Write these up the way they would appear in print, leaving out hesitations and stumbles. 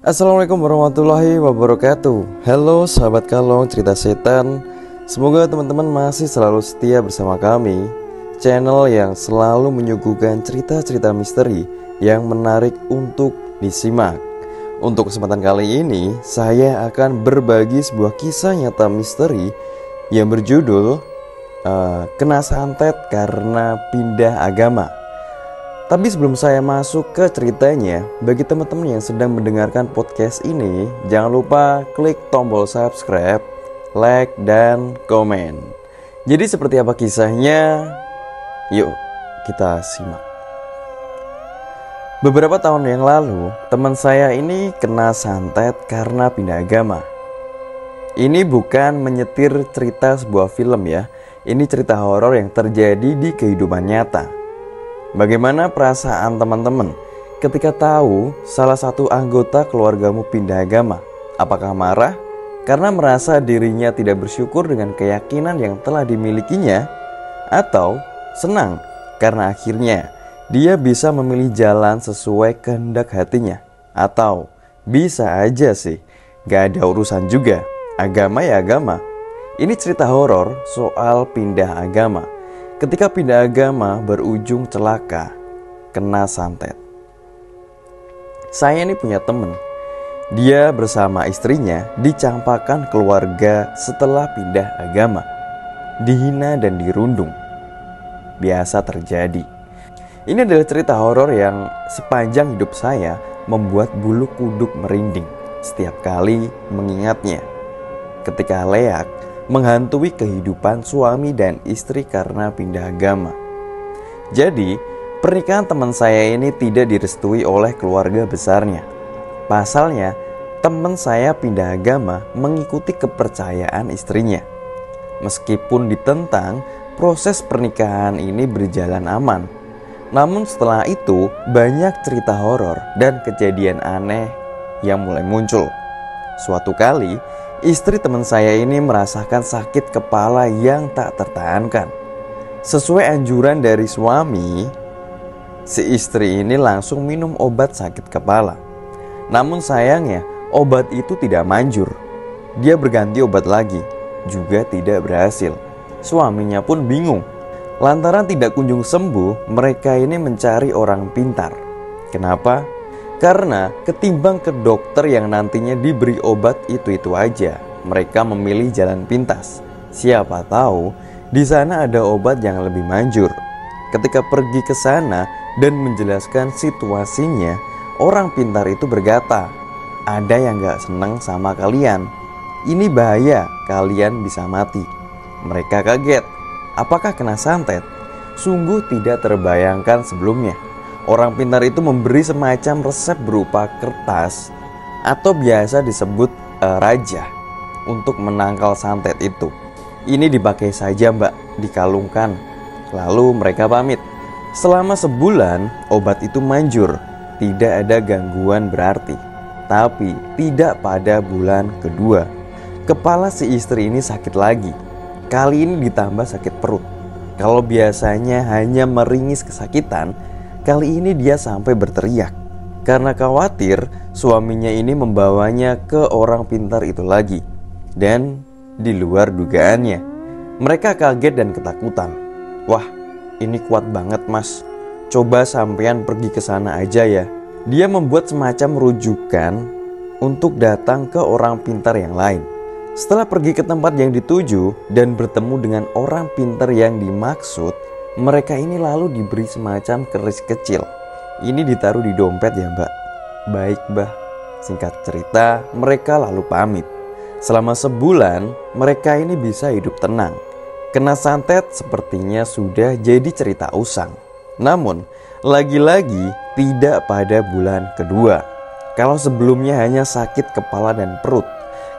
Assalamualaikum warahmatullahi wabarakatuh. Halo sahabat kalong cerita setan. Semoga teman-teman masih selalu setia bersama kami, channel yang selalu menyuguhkan cerita-cerita misteri yang menarik untuk disimak. Untuk kesempatan kali ini, saya akan berbagi sebuah kisah nyata misteri yang berjudul Kena Santet Karena Pindah Agama. Tapi sebelum saya masuk ke ceritanya, bagi teman-teman yang sedang mendengarkan podcast ini, jangan lupa klik tombol subscribe, like, dan komen. Jadi seperti apa kisahnya? Yuk kita simak. Beberapa tahun yang lalu, teman saya ini kena santet karena pindah agama. Ini bukan menyetir cerita sebuah film ya. Ini cerita horor yang terjadi di kehidupan nyata. Bagaimana perasaan teman-teman ketika tahu salah satu anggota keluargamu pindah agama? Apakah marah karena merasa dirinya tidak bersyukur dengan keyakinan yang telah dimilikinya? Atau senang karena akhirnya dia bisa memilih jalan sesuai kehendak hatinya? Atau bisa aja sih gak ada urusan juga, agama ya agama. Ini cerita horor soal pindah agama. Ketika pindah agama berujung celaka, kena santet. Saya ini punya temen. Dia bersama istrinya dicampakkan keluarga setelah pindah agama. Dihina dan dirundung. Biasa terjadi. Ini adalah cerita horor yang sepanjang hidup saya membuat bulu kuduk merinding setiap kali mengingatnya. Ketika leak menghantui kehidupan suami dan istri karena pindah agama. Jadi, pernikahan teman saya ini tidak direstui oleh keluarga besarnya. Pasalnya, teman saya pindah agama mengikuti kepercayaan istrinya. Meskipun ditentang, proses pernikahan ini berjalan aman. Namun setelah itu, banyak cerita horor dan kejadian aneh yang mulai muncul. Suatu kali, istri teman saya ini merasakan sakit kepala yang tak tertahankan. Sesuai anjuran dari suami, si istri ini langsung minum obat sakit kepala. Namun sayangnya, obat itu tidak manjur. Dia berganti obat lagi, juga tidak berhasil. Suaminya pun bingung. Lantaran tidak kunjung sembuh, mereka ini mencari orang pintar. Kenapa? Karena ketimbang ke dokter yang nantinya diberi obat itu aja, mereka memilih jalan pintas. Siapa tahu di sana ada obat yang lebih manjur. Ketika pergi ke sana dan menjelaskan situasinya, orang pintar itu berkata, "Ada yang gak senang sama kalian. Ini bahaya, kalian bisa mati." Mereka kaget. Apakah kena santet? Sungguh tidak terbayangkan sebelumnya. Orang pintar itu memberi semacam resep berupa kertas atau biasa disebut raja untuk menangkal santet itu. Ini dipakai saja mbak, dikalungkan. Lalu mereka pamit. Selama sebulan obat itu manjur, tidak ada gangguan berarti. Tapi tidak pada bulan kedua. Kepala si istri ini sakit lagi. Kali ini ditambah sakit perut. Kalau biasanya hanya meringis kesakitan, kali ini dia sampai berteriak karena khawatir suaminya ini membawanya ke orang pintar itu lagi. Dan di luar dugaannya, mereka kaget dan ketakutan. "Wah, ini kuat banget mas. Coba sampean pergi ke sana aja ya." Dia membuat semacam rujukan untuk datang ke orang pintar yang lain. Setelah pergi ke tempat yang dituju dan bertemu dengan orang pintar yang dimaksud, mereka ini lalu diberi semacam keris kecil. Ini ditaruh di dompet ya mbak. "Baik mbah." Singkat cerita, mereka lalu pamit. Selama sebulan, mereka ini bisa hidup tenang. Kena santet sepertinya sudah jadi cerita usang. Namun, lagi-lagi tidak pada bulan kedua. Kalau sebelumnya hanya sakit kepala dan perut,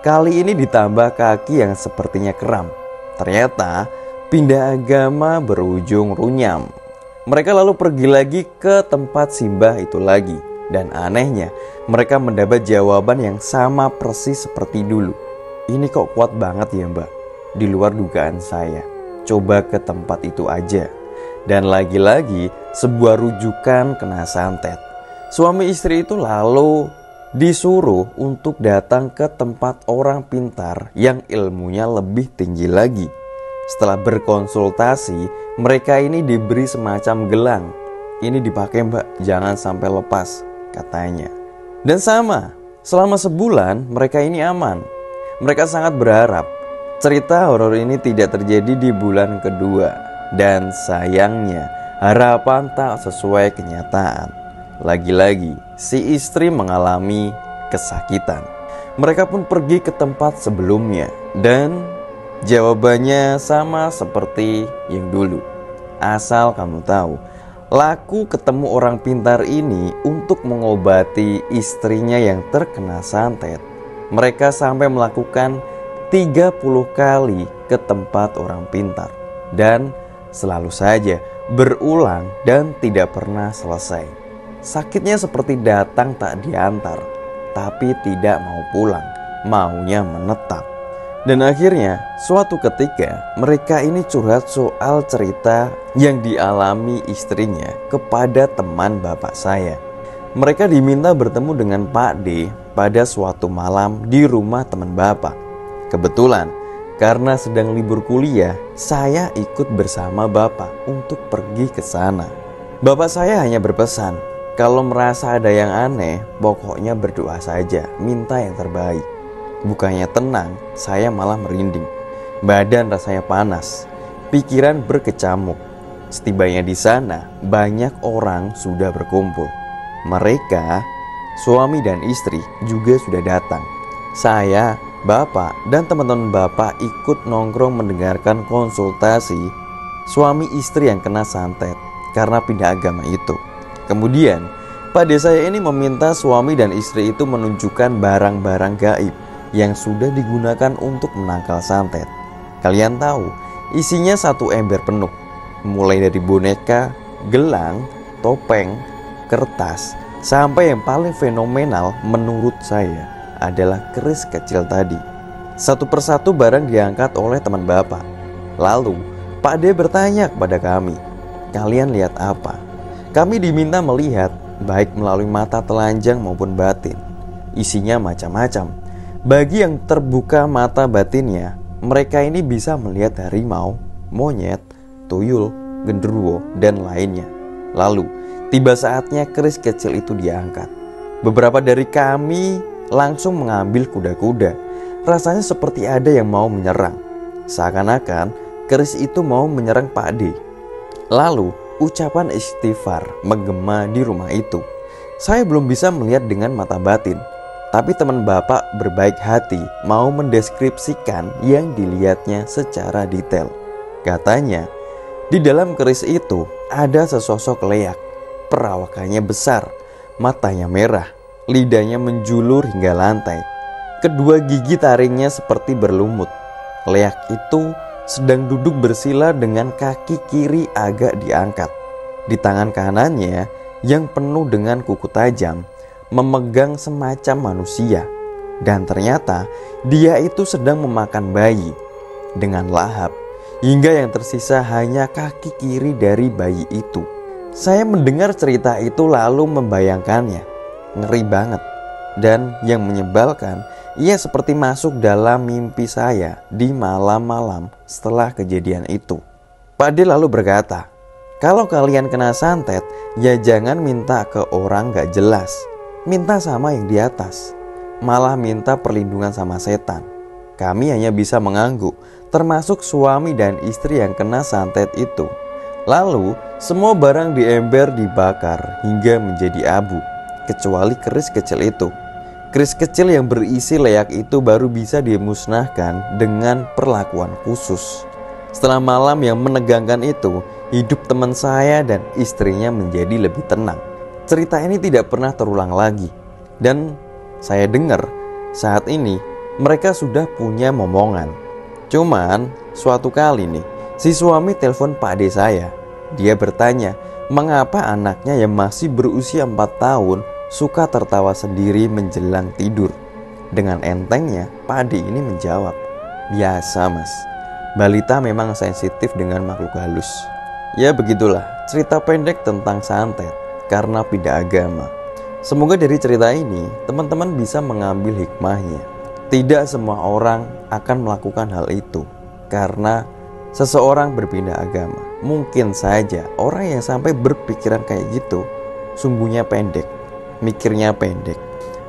kali ini ditambah kaki yang sepertinya kram. Ternyata pindah agama berujung runyam. Mereka lalu pergi lagi ke tempat simbah itu lagi. Dan anehnya, mereka mendapat jawaban yang sama persis seperti dulu. "Ini kok kuat banget ya mbak? Di luar dugaan saya. Coba ke tempat itu aja." Dan lagi-lagi sebuah rujukan kena santet. Suami istri itu lalu disuruh untuk datang ke tempat orang pintar yang ilmunya lebih tinggi lagi. Setelah berkonsultasi, mereka ini diberi semacam gelang. Ini dipakai mbak, jangan sampai lepas, katanya. Dan sama, selama sebulan mereka ini aman. Mereka sangat berharap cerita horor ini tidak terjadi di bulan kedua. Dan sayangnya, harapan tak sesuai kenyataan. Lagi-lagi, si istri mengalami kesakitan. Mereka pun pergi ke tempat sebelumnya. Dan jawabannya sama seperti yang dulu. Asal kamu tahu, laku ketemu orang pintar ini untuk mengobati istrinya yang terkena santet. Mereka sampai melakukan 30 kali ke tempat orang pintar. Dan selalu saja berulang dan tidak pernah selesai. Sakitnya seperti datang tak diantar, tapi tidak mau pulang, maunya menetap. Dan akhirnya suatu ketika mereka ini curhat soal cerita yang dialami istrinya kepada teman bapak saya. Mereka diminta bertemu dengan Pak D pada suatu malam di rumah teman bapak. Kebetulan karena sedang libur kuliah, saya ikut bersama bapak untuk pergi ke sana. Bapak saya hanya berpesan, kalau merasa ada yang aneh, pokoknya berdoa saja, minta yang terbaik. Bukannya tenang, saya malah merinding. Badan rasanya panas, pikiran berkecamuk. Setibanya di sana, banyak orang sudah berkumpul. Mereka, suami dan istri, juga sudah datang. Saya, bapak, dan teman-teman bapak ikut nongkrong mendengarkan konsultasi suami istri yang kena santet karena pindah agama itu. Kemudian, Pak D saya ini meminta suami dan istri itu menunjukkan barang-barang gaib yang sudah digunakan untuk menangkal santet. Kalian tahu, isinya satu ember penuh, mulai dari boneka, gelang, topeng, kertas, sampai yang paling fenomenal menurut saya adalah keris kecil tadi. Satu persatu barang diangkat oleh teman bapak. Lalu Pak D bertanya kepada kami, kalian lihat apa? Kami diminta melihat baik melalui mata telanjang maupun batin. Isinya macam-macam. Bagi yang terbuka mata batinnya, mereka ini bisa melihat harimau, monyet, tuyul, genderuwo, dan lainnya. Lalu, tiba saatnya keris kecil itu diangkat. Beberapa dari kami langsung mengambil kuda-kuda. Rasanya seperti ada yang mau menyerang. Seakan-akan keris itu mau menyerang Pak D. Lalu, ucapan istighfar menggema di rumah itu. Saya belum bisa melihat dengan mata batin. Tapi teman bapak berbaik hati mau mendeskripsikan yang dilihatnya secara detail. Katanya, di dalam keris itu ada sesosok leak. Perawakannya besar, matanya merah, lidahnya menjulur hingga lantai. Kedua gigi taringnya seperti berlumut. Leak itu sedang duduk bersila dengan kaki kiri agak diangkat. Di tangan kanannya yang penuh dengan kuku tajam memegang semacam manusia. Dan ternyata dia itu sedang memakan bayi dengan lahap, hingga yang tersisa hanya kaki kiri dari bayi itu. Saya mendengar cerita itu lalu membayangkannya. Ngeri banget. Dan yang menyebalkan, ia seperti masuk dalam mimpi saya di malam-malam setelah kejadian itu. Pak D lalu berkata, kalau kalian kena santet, ya jangan minta ke orang gak jelas. Minta sama yang di atas. Malah minta perlindungan sama setan. Kami hanya bisa mengangguk, termasuk suami dan istri yang kena santet itu. Lalu, semua barang di ember dibakar hingga menjadi abu, kecuali keris kecil itu. Keris kecil yang berisi leak itu baru bisa dimusnahkan dengan perlakuan khusus. Setelah malam yang menegangkan itu, hidup teman saya dan istrinya menjadi lebih tenang. Cerita ini tidak pernah terulang lagi. Dan saya dengar saat ini mereka sudah punya momongan. Cuman suatu kali nih, si suami telepon Pak D saya. Dia bertanya, mengapa anaknya yang masih berusia 4 tahun suka tertawa sendiri menjelang tidur. Dengan entengnya, Pak D ini menjawab, biasa mas, balita memang sensitif dengan makhluk halus. Ya begitulah cerita pendek tentang santet karena pindah agama. Semoga dari cerita ini teman-teman bisa mengambil hikmahnya. Tidak semua orang akan melakukan hal itu karena seseorang berpindah agama. Mungkin saja orang yang sampai berpikiran kayak gitu sumbunya pendek, mikirnya pendek.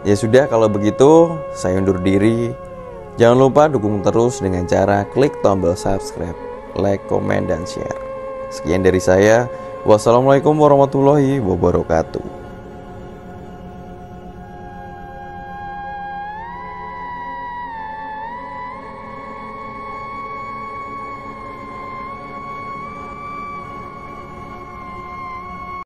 Ya sudah, kalau begitu saya undur diri. Jangan lupa dukung terus dengan cara klik tombol subscribe, like, komen, dan share. Sekian dari saya. Wassalamualaikum warahmatullahi wabarakatuh.